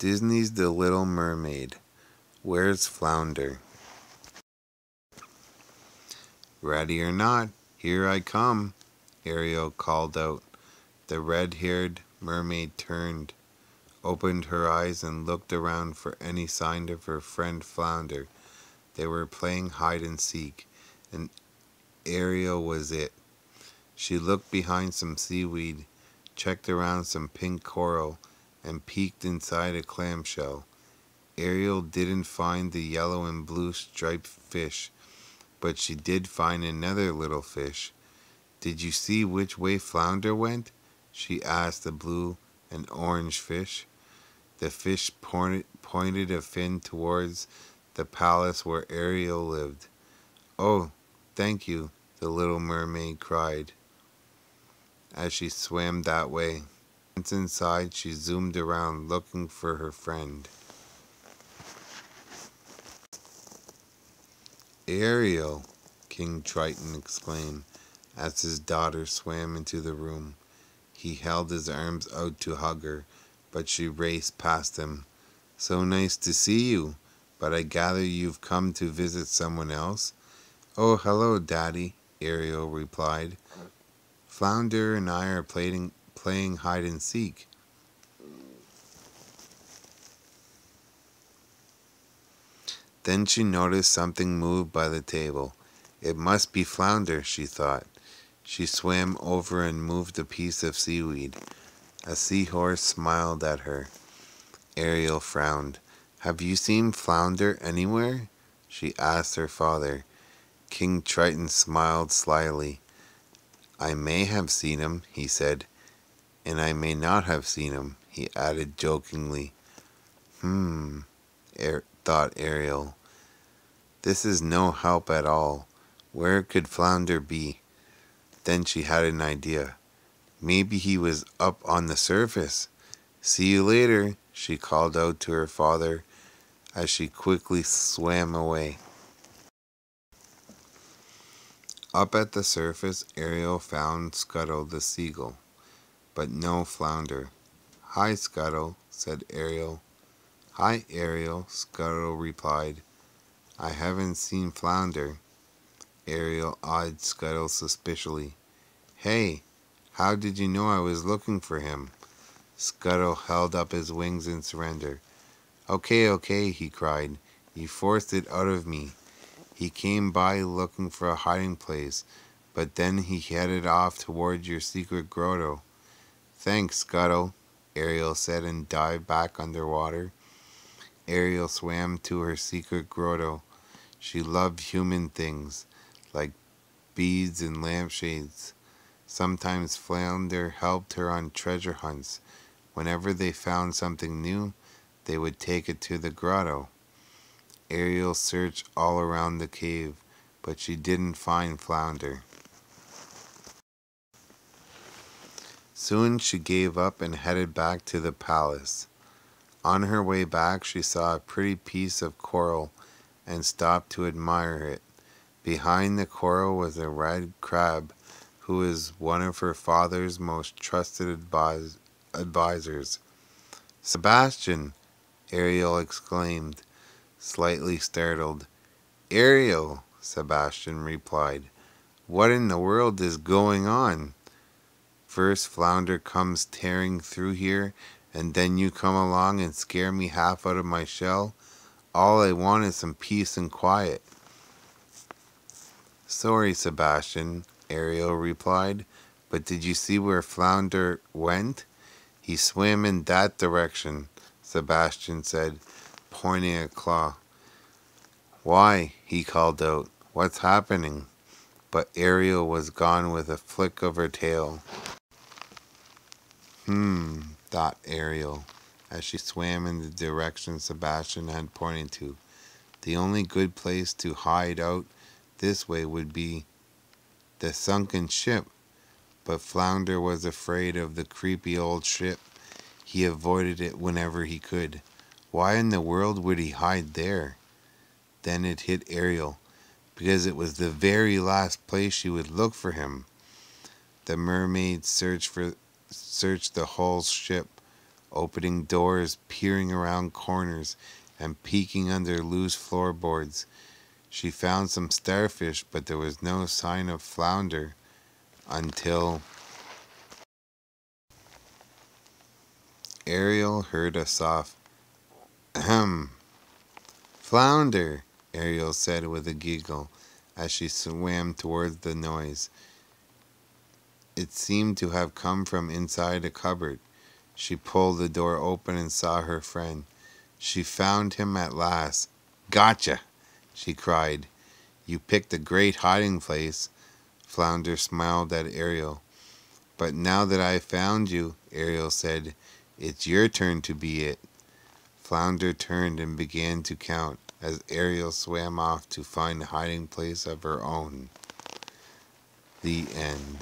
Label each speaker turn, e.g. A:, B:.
A: Disney's The Little Mermaid. Where's Flounder? Ready or not, here I come, Ariel called out. The red-haired mermaid turned, opened her eyes, and looked around for any sign of her friend Flounder. They were playing hide and seek, and Ariel was it. She looked behind some seaweed, checked around some pink coral, and peeked inside a clamshell. Ariel didn't find the yellow and blue striped fish, but she did find another little fish. Did you see which way Flounder went? She asked the blue and orange fish. The fish pointed a fin towards the palace where Ariel lived. Oh, thank you, the little mermaid cried as she swam that way. Once inside, she zoomed around looking for her friend. Ariel, King Triton exclaimed as his daughter swam into the room. He held his arms out to hug her, but she raced past him. So nice to see you, but I gather you've come to visit someone else? Oh, hello, Daddy, Ariel replied. Flounder and I are playing hide and seek. Then she noticed something move by the table. It must be Flounder, she thought. She swam over and moved a piece of seaweed. A seahorse smiled at her. Ariel frowned. Have you seen Flounder anywhere? She asked her father. King Triton smiled slyly. I may have seen him, he said, and I may not have seen him, he added jokingly. Thought Ariel. This is no help at all. Where could Flounder be? Then she had an idea. Maybe he was up on the surface. See you later, she called out to her father as she quickly swam away. Up at the surface, Ariel found Scuttle the seagull, but no Flounder. Hi, Scuttle, said Ariel. Hi, Ariel, Scuttle replied. I haven't seen Flounder. Ariel eyed Scuttle suspiciously. Hey, how did you know I was looking for him? Scuttle held up his wings in surrender. Okay, he cried. You forced it out of me. He came by looking for a hiding place, but then he headed off toward your secret grotto. Thanks, Scuttle, Ariel said and dived back underwater. Ariel swam to her secret grotto. She loved human things, like beads and lampshades. Sometimes Flounder helped her on treasure hunts. Whenever they found something new, they would take it to the grotto. Ariel searched all around the cave, but she didn't find Flounder. Soon she gave up and headed back to the palace. On her way back, she saw a pretty piece of coral and stopped to admire it. Behind the coral was a red crab who was one of her father's most trusted advisors. Sebastian, Ariel exclaimed, slightly startled. Ariel, Sebastian replied. What in the world is going on? First Flounder comes tearing through here, and then you come along and scare me half out of my shell. All I want is some peace and quiet. Sorry, Sebastian, Ariel replied, but did you see where Flounder went? He swam in that direction, Sebastian said, pointing a claw. Why? He called out. What's happening? But Ariel was gone with a flick of her tail. Thought Ariel, as she swam in the direction Sebastian had pointed to. The only good place to hide out this way would be the sunken ship. But Flounder was afraid of the creepy old ship. He avoided it whenever he could. Why in the world would he hide there? Then it hit Ariel, because it was the very last place she would look for him. The mermaid searched the whole ship, opening doors, peering around corners, and peeking under loose floorboards. She found some starfish, but there was no sign of Flounder until Ariel heard a soft ahem. Flounder, Ariel said with a giggle as she swam towards the noise. It seemed to have come from inside a cupboard. She pulled the door open and saw her friend. She found him at last. Gotcha, she cried. You picked a great hiding place. Flounder smiled at Ariel. But now that I've found you, Ariel said, it's your turn to be it. Flounder turned and began to count as Ariel swam off to find a hiding place of her own. The end.